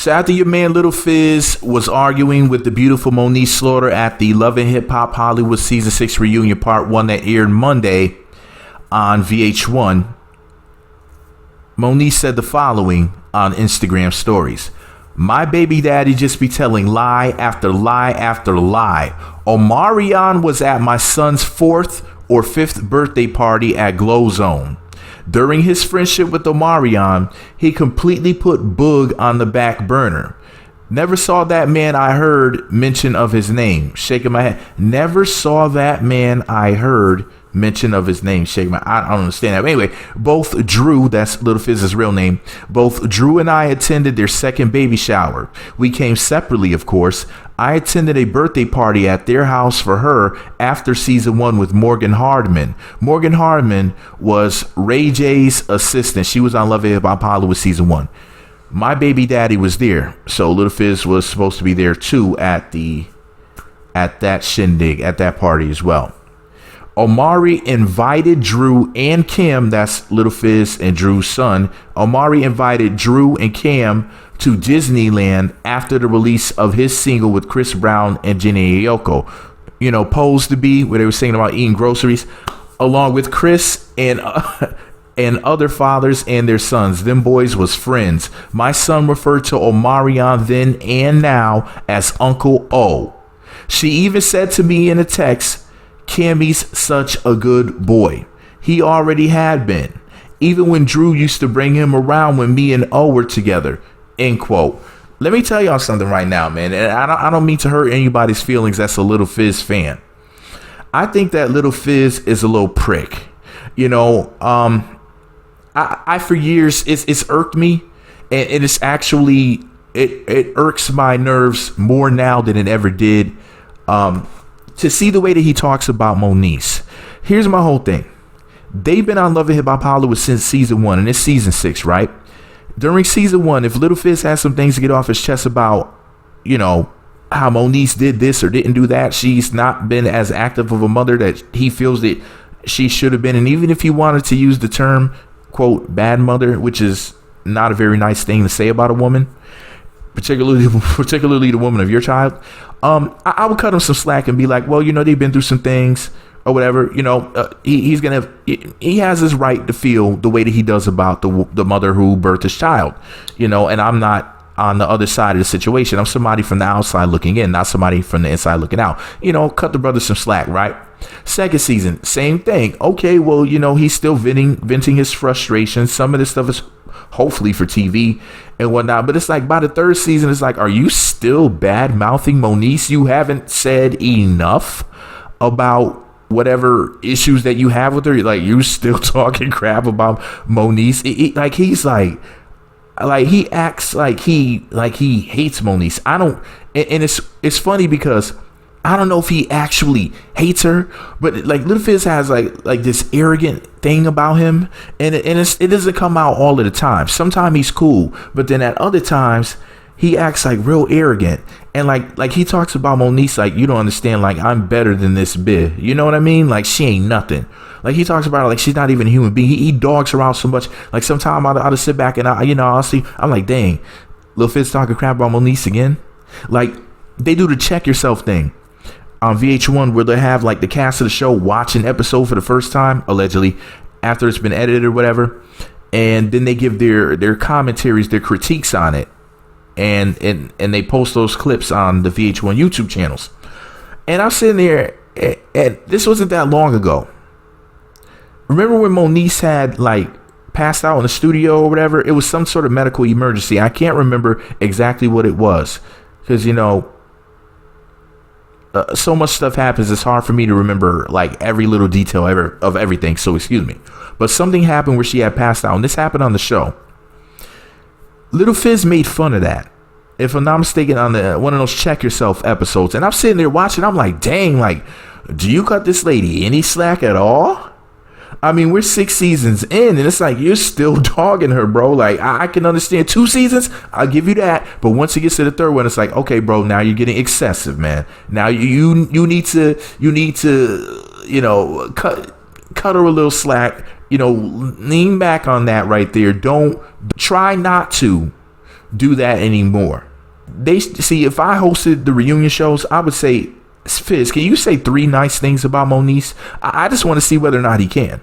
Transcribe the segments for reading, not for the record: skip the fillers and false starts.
So after your man Lil Fizz was arguing with the beautiful Moniece Slaughter at the Love and Hip Hop Hollywood Season 6 Reunion Part 1 that aired Monday on VH1, Moniece said the following on Instagram stories. My baby daddy just be telling lie after lie after lie. Omarion was at my son's 4th or 5th birthday party at Glow Zone. During his friendship with Omarion, he completely put Boog on the back burner. Never saw that man I heard mention of his name. Shaking my head. Never saw that man I heard mention of his name. Shaking my I don't understand that. But anyway, both Drew, that's Lil Fizz's real name, both Drew and I attended their second baby shower. We came separately, of course. I attended a birthday party at their house for her after season 1 with Morgan Hardman. Morgan Hardman was Ray J's assistant. She was on Love and Hip Hop Hollywood season 1. My baby daddy was there, so Lil Fizz was supposed to be there too at that shindig, at that party as well. Omari invited Drew and Kim, that's Lil Fizz and Drew's son. Omari invited Drew and Cam to Disneyland after the release of his single with Chris Brown and Jenny Aoki. You know, Posed to Be, where they were singing about eating groceries, along with Chris and other fathers and their sons. Them boys was friends. My son referred to Omarion then and now as Uncle O. She even said to me in a text, Cammy's such a good boy. He already had been. Even when Drew used to bring him around when me and O were together. End quote. Let me tell y'all something right now, man. And I don't mean to hurt anybody's feelings that's a Lil Fizz fan. I think that Lil Fizz is a little prick. You know, I for years it's irked me, and it's actually it irks my nerves more now than it ever did. To see the way that he talks about Moniece. Here's my whole thing. They've been on Love and Hip Hop Hollywood since season 1, and it's season 6, right? During season 1, if Lil Fizz has some things to get off his chest about, you know, how Moniece did this or didn't do that, she's not been as active of a mother that he feels that she should have been. And even if he wanted to use the term, quote, bad mother, which is not a very nice thing to say about a woman, particularly the woman of your child, I would cut him some slack and be like, well, you know, they've been through some things or whatever. You know, he has his right to feel the way that he does about the mother who birthed his child, you know, and I'm not on the other side of the situation. I'm somebody from the outside looking in, not somebody from the inside looking out. You know, cut the brother some slack, right? Second season, same thing. Okay, well, you know, he's still venting his frustrations. Some of this stuff is hopefully for TV and whatnot, but it's like by the third season, it's like, are you still bad mouthing Moniece? You haven't said enough about whatever issues that you have with her. Like, you still talking crap about Moniece. He acts like he hates Moniece. I don't, and it's funny because I don't know if he actually hates her, but like Lil Fizz has like this arrogant thing about him, and it doesn't come out all of the time. Sometimes he's cool, but then at other times he acts like real arrogant, and like he talks about Moniece like, you don't understand, like, I'm better than this bitch. You know what I mean? Like, she ain't nothing. Like, he talks about her like she's not even a human being. He dogs her out so much. Like, sometimes I'll just sit back and I'll see. I'm like, dang, Lil Fizz talking crap about Moniece again. Like, they do the check yourself thing on VH1 where they have like the cast of the show watch an episode for the first time, allegedly, after it's been edited or whatever, and then they give their commentaries, their critiques on it, and they post those clips on the VH1 YouTube channels. And I'm sitting there, and this wasn't that long ago. Remember when Moniece had like passed out in the studio or whatever? It was some sort of medical emergency. I can't remember exactly what it was because, you know, so much stuff happens, it's hard for me to remember like every little detail ever of everything, so excuse me. But something happened where she had passed out, and this happened on the show. Lil Fizz made fun of that, if I'm not mistaken, on one of those Check Yourself episodes. And I'm sitting there watching, I'm like, dang, like, do you cut this lady any slack at all? I mean, we're 6 seasons in, and it's like, you're still dogging her, bro. Like, I can understand 2 seasons, I'll give you that. But once it gets to the third one, it's like, okay, bro, now you're getting excessive, man. Now you need to, you know, cut her a little slack. You know, lean back on that right there. Don't try not to do that anymore. They see, if I hosted the reunion shows, I would say, Fizz, can you say 3 nice things about Moniece? I just want to see whether or not he can,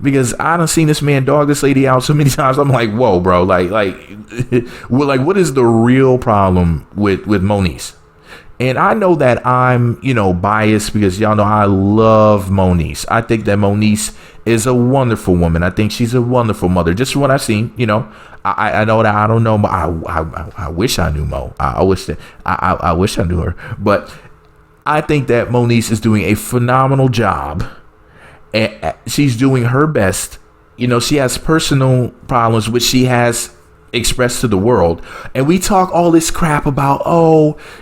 because I done seen this man dog this lady out so many times. I'm like, whoa, bro, like, what is the real problem with Moniece? And I know that I'm, biased, because y'all know I love Moniece. I think that Moniece is a wonderful woman. I think she's a wonderful mother. Just from what I've seen, I know that I don't know, but I wish I knew Mo. I wish I knew her. But I think that Moniece is doing a phenomenal job. And she's doing her best. She has personal problems, which she has expressed to the world, and we talk all this crap about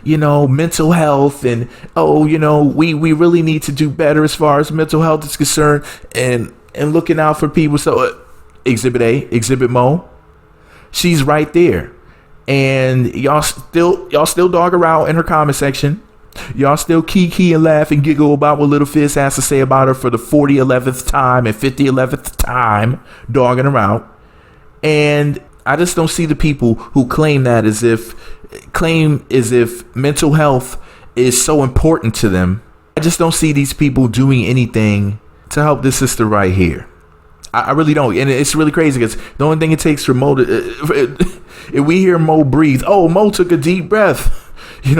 mental health, and we really need to do better as far as mental health is concerned, and looking out for people. So Exhibit A, Exhibit Mo, she's right there, and y'all still dog her out in her comment section. Y'all still kiki and laugh and giggle about what Lil Fizz has to say about her for the 4011th time and 5011th time, dogging her out. And I just don't see the people who claim as if mental health is so important to them. I just don't see these people doing anything to help this sister right here. I really don't. And it's really crazy, because the only thing it takes for Mo if we hear Mo breathe, oh, Mo took a deep breath,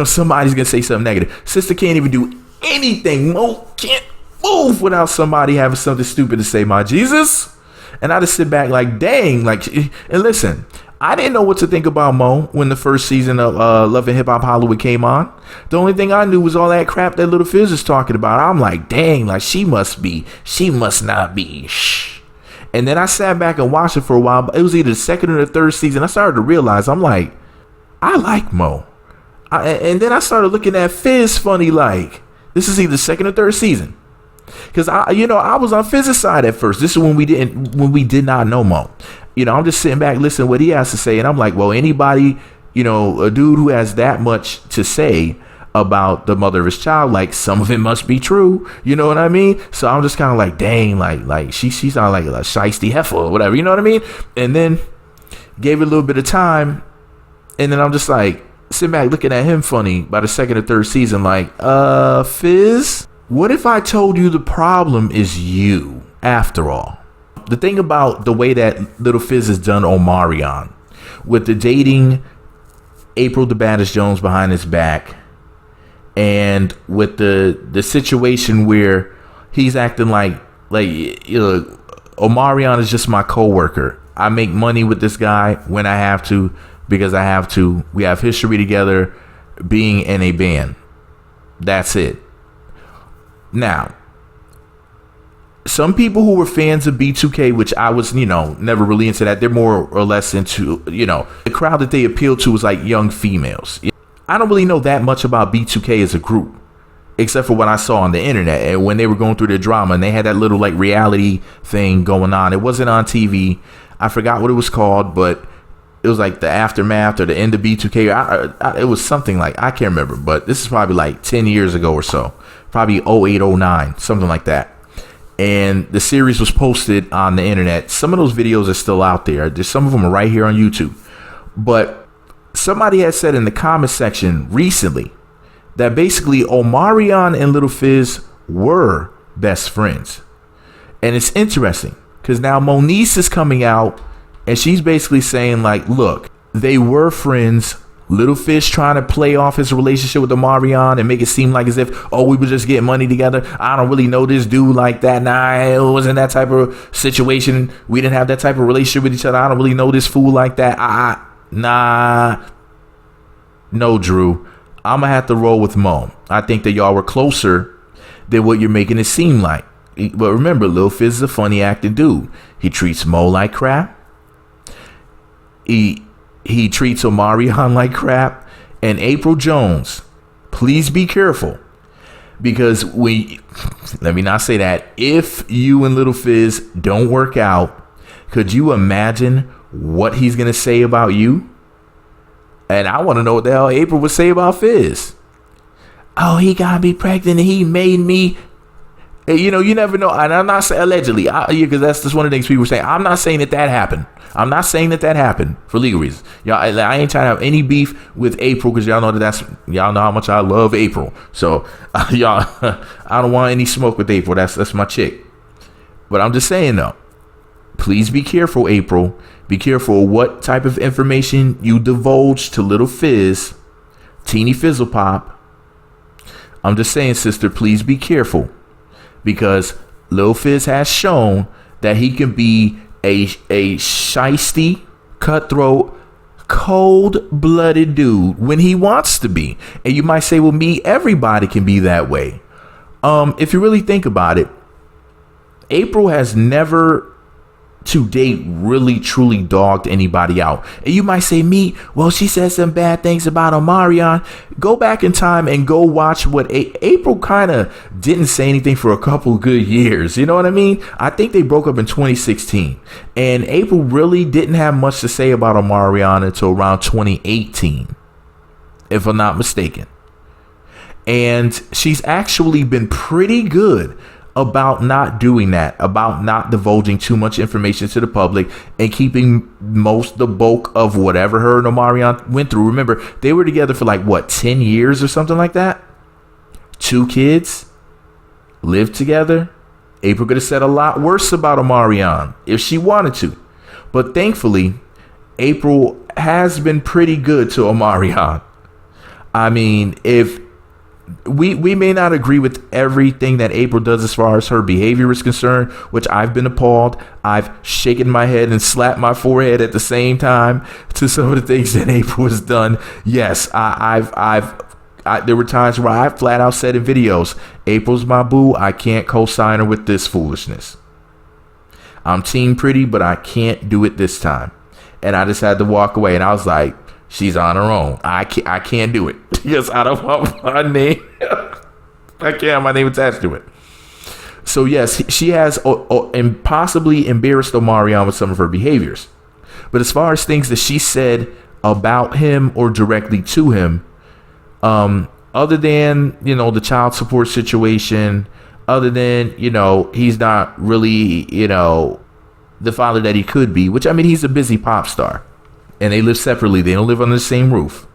somebody's going to say something negative. Sister can't even do anything. Mo can't move without somebody having something stupid to say, my Jesus. And I just sit back like, dang, and listen, I didn't know what to think about Mo when the first season of Love and Hip Hop Hollywood came on. The only thing I knew was all that crap that Lil Fizz is talking about. I'm like, dang, she must not be. Shh. And then I sat back and watched it for a while. But it was either the second or the third season. I started to realize, I'm like, I like Mo. And then I started looking at Fizz funny, like, this is either second or third season. Because I was on Fizz's side at first. This is when we did not know Mo. I'm just sitting back listening to what he has to say, and I'm like, well, anybody, a dude who has that much to say about the mother of his child, like, some of it must be true. You know what I mean? So I'm just kind of like, dang, like she sounded like a shiesty heifer or whatever. You know what I mean? And then gave it a little bit of time, and then I'm just like sitting back looking at him funny by the second or third season, like, Fizz, what if I told you the problem is you after all? The thing about the way that Lil Fizz has done Omarion, with the dating April the Baddest Jones behind his back, and with the situation where he's acting like Omarion is just my coworker. I make money with this guy when I have to, because I have to. We have history together, being in a band. That's it. Now, some people who were fans of B2K, which I was, never really into that. They're more or less into, the crowd that they appeal to was like young females. I don't really know that much about B2K as a group, except for what I saw on the internet and when they were going through their drama, and they had that little like reality thing going on. It wasn't on TV. I forgot what it was called, but it was like the aftermath or the end of B2K. It was something like, I can't remember, but this is probably like 10 years ago or so, probably 08, 09, something like that. And the series was posted on the internet. Some of those videos are still out there. There's some of them are right here on YouTube. But somebody had said in the comment section recently that basically Omarion and Lil Fizz were best friends. And it's interesting because now Moniece is coming out and she's basically saying like, look, they were friends. Lil Fizz trying to play off his relationship with Omarion and make it seem like as if, oh, we would just get money together. I don't really know this dude like that. Nah, it wasn't that type of situation. We didn't have that type of relationship with each other. I don't really know this fool like that. Nah. No, Drew. I'm going to have to roll with Mo. I think that y'all were closer than what you're making it seem like. But remember, Lil Fizz is a funny acting dude. He treats Mo like crap. He treats Omarion like crap. And April Jones, please be careful. Because let me not say that. If you and Lil Fizz don't work out, could you imagine what he's going to say about you? And I want to know what the hell April would say about Fizz. Oh, he got me pregnant and he made me You never know. And I'm not saying allegedly, because that's just one of the things people say. I'm not saying that happened. I'm not saying that happened for legal reasons. Y'all, I ain't trying to have any beef with April, because y'all know y'all know how much I love April. So y'all, I don't want any smoke with April. That's my chick. But I'm just saying though, please be careful, April. Be careful what type of information you divulge to Lil Fizz, Teeny Fizzle Pop. I'm just saying, sister, please be careful, because Lil Fizz has shown that he can be a shiesty, cutthroat, cold-blooded dude when he wants to be. And you might say, well, everybody can be that way. If you really think about it, April has never to date really truly dogged anybody out. And you might say, well, she said some bad things about Omarion. Go back in time and go watch what April kind of didn't say anything for a couple good years. You know what I mean? I think they broke up in 2016, and April really didn't have much to say about Omarion until around 2018, if I'm not mistaken. And she's actually been pretty good about not doing that, about not divulging too much information to the public, and keeping the bulk of whatever her and Omarion went through. Remember, they were together for 10 years or something like that. 2 kids, lived together. April could have said a lot worse about Omarion if she wanted to, but thankfully April has been pretty good to Omarion. I mean, if we may not agree with everything that April does as far as her behavior is concerned, which I've been appalled. I've shaken my head and slapped my forehead at the same time to some of the things that April has done. Yes, there were times where I flat out said in videos, April's my boo. I can't co-sign her with this foolishness. I'm team pretty, but I can't do it this time. And I just had to walk away, and I was like, she's on her own. I can't do it. Yes, I don't want my name. I can't have my name attached to it. So yes, she has possibly embarrassed Omarion with some of her behaviors. But as far as things that she said about him or directly to him, other than, the child support situation, other than, he's not really, the father that he could be, which, I mean, he's a busy pop star. And they live separately. They don't live under the same roof.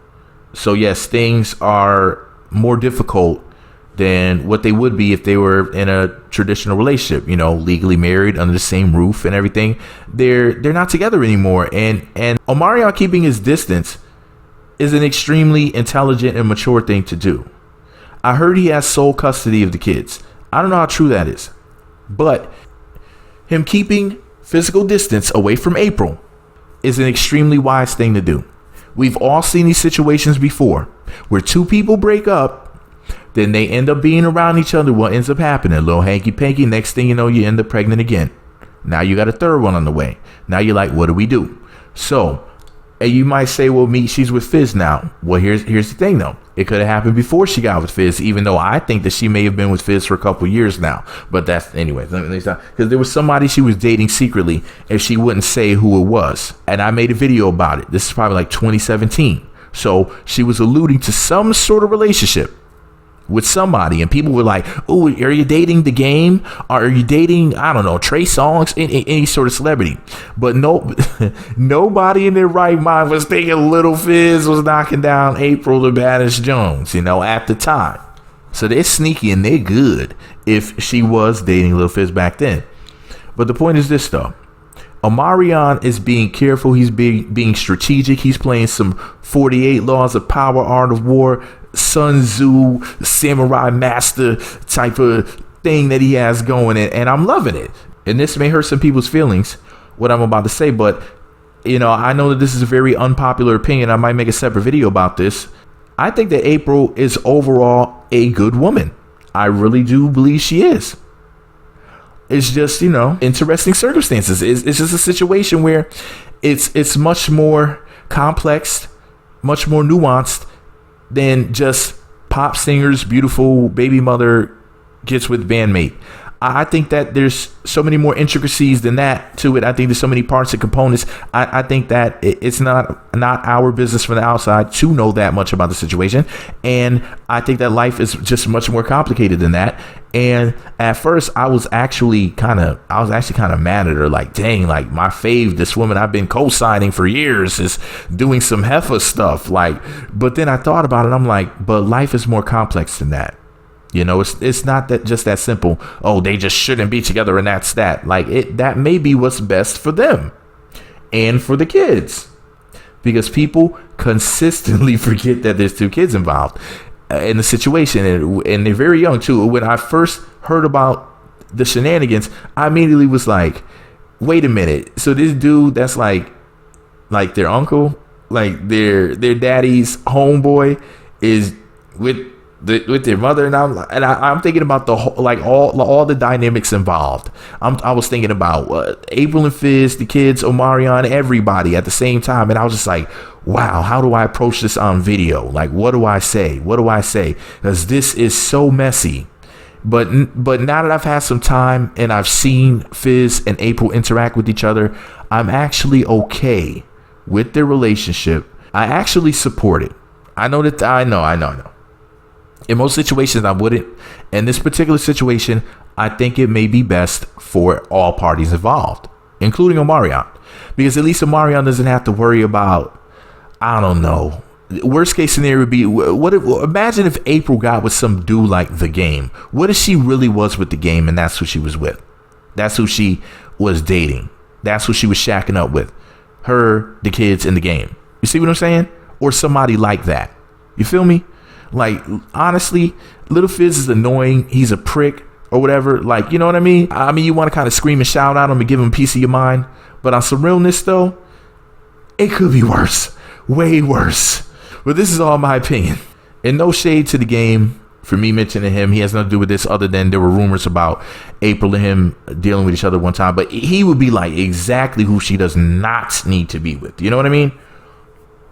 So yes, things are more difficult than what they would be if they were in a traditional relationship, legally married under the same roof and everything. They're not together anymore. And Omarion keeping his distance is an extremely intelligent and mature thing to do. I heard he has sole custody of the kids. I don't know how true that is, but him keeping physical distance away from April is an extremely wise thing to do. We've all seen these situations before where 2 people break up, then they end up being around each other. What ends up happening? A little hanky-panky. Next thing you know, you end up pregnant again. Now you got a third one on the way. Now you're like, what do we do? So, and you might say, well, she's with Fizz now. Well, here's the thing, though. It could have happened before she got with Fizz, even though I think that she may have been with Fizz for a couple years now. But that's, anyway, because there was somebody she was dating secretly, and she wouldn't say who it was. And I made a video about it. This is probably 2017. So she was alluding to some sort of relationship with somebody, and people were like, oh, are you dating The Game? Or are you dating, I don't know, Trey Songz, any sort of celebrity? But nobody in their right mind was thinking Lil Fizz was knocking down April the Baddest Jones, at the time. So they're sneaky and they're good if she was dating Lil Fizz back then. But the point is this, though. Omarion is being careful. He's being strategic. He's playing some 48 Laws of Power, Art of War, Sun Tzu, Samurai Master type of thing that he has going, and I'm loving it. And this may hurt some people's feelings, what I'm about to say, but I know that this is a very unpopular opinion. I might make a separate video about this. I think that April is overall a good woman. I really do believe she is. It's just, interesting circumstances. It's just a situation where it's much more complex, much more nuanced than just pop singers, beautiful baby mother gets with bandmate. I think that there's so many more intricacies than that to it. I think there's so many parts and components. I think that it's not our business from the outside to know that much about the situation. And I think that life is just much more complicated than that. And at first I was actually kind of mad at her, like, dang, like my fave, this woman I've been co-signing for years, is doing some heifer stuff. Like, but then I thought about it. I'm like, but life is more complex than that. You know, it's not that just that simple. Oh, they just shouldn't be together and that's that. Like, that may be what's best for them and for the kids, because people consistently forget that there's two kids involved in the situation, and they're very young too. When I first heard about the shenanigans, I immediately was like, wait a minute. So this dude that's like their uncle, like their daddy's homeboy, is with their mother, and I'm thinking about the whole, like all the dynamics involved. I was thinking about April and Fizz, the kids, Omarion, everybody at the same time, and I was just like, wow, how do I approach this on video? Like, what do I say? Because this is so messy. But now that I've had some time and I've seen Fizz and April interact with each other, I'm actually okay with their relationship. I actually support it. I know. In most situations, I wouldn't. In this particular situation, I think it may be best for all parties involved, including Omarion, because at least Omarion doesn't have to worry about, I don't know. Worst case scenario would be, imagine if April got with some dude like The Game. What if she really was with The Game and that's who she was with? That's who she was dating. That's who she was shacking up with. Her, the kids, and The Game. You see what I'm saying? Or somebody like that. You feel me? Like, honestly, Lil Fizz is annoying. He's a prick or whatever. Like, you know what I mean? I mean, you want to kind of scream and shout at him and give him a piece of your mind. But on some realness, though, it could be worse. Way worse. But this is all my opinion. And no shade to The Game for me mentioning him. He has nothing to do with this other than there were rumors about April and him dealing with each other one time. But he would be like exactly who she does not need to be with. You know what I mean?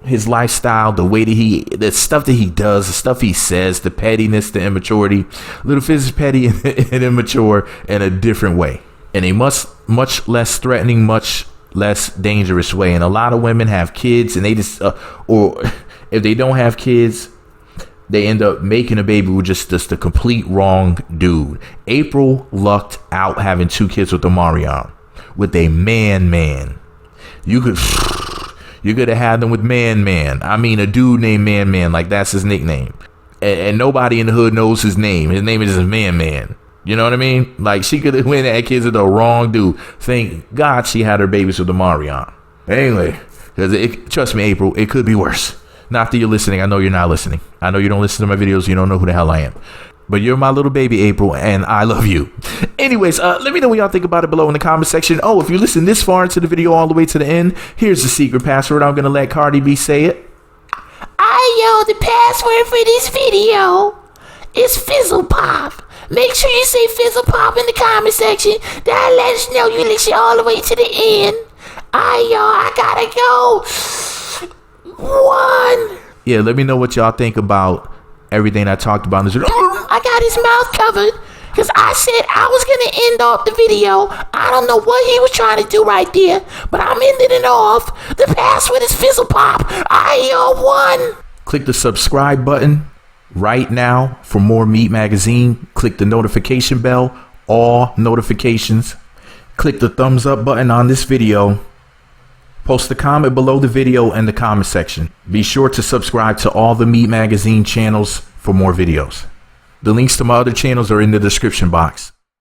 His lifestyle, the way that the stuff that he does, the stuff he says, the pettiness, the immaturity. Lil Fizz is petty and immature in a different way, in a much less threatening, much less dangerous way. And a lot of women have kids, and they just, or if they don't have kids, they end up making a baby with just the complete wrong dude. April lucked out having 2 kids with Omarion, with a man. You could have had them with Man. I mean, a dude named Man. Like, that's his nickname. And nobody in the hood knows his name. His name is Man. You know what I mean? Like, she could have went and had kids with the wrong dude. Thank God she had her babies with Omarion. Anyway, because trust me, April, it could be worse. Not that you're listening. I know you're not listening. I know you don't listen to my videos. You don't know who the hell I am. But you're my little baby, April, and I love you. Anyways, let me know what y'all think about it below in the comment section. Oh, if you listen this far into the video all the way to the end, here's the secret password. I'm going to let Cardi B say it. The password for this video is Fizzle Pop. Make sure you say Fizzle Pop in the comment section. That'll let us know you listen all the way to the end. I gotta go. 1. Yeah, let me know what y'all think about everything I talked about in this video. I got his mouth covered because I said I was going to end off the video. I don't know what he was trying to do right there, but I'm ending it off. The password is Fizzle Pop. 1. Click the subscribe button right now for more Meat Magazine. Click the notification bell, all notifications. Click the thumbs up button on this video. Post a comment below the video in the comment section. Be sure to subscribe to all the Meat Magazine channels for more videos. The links to my other channels are in the description box.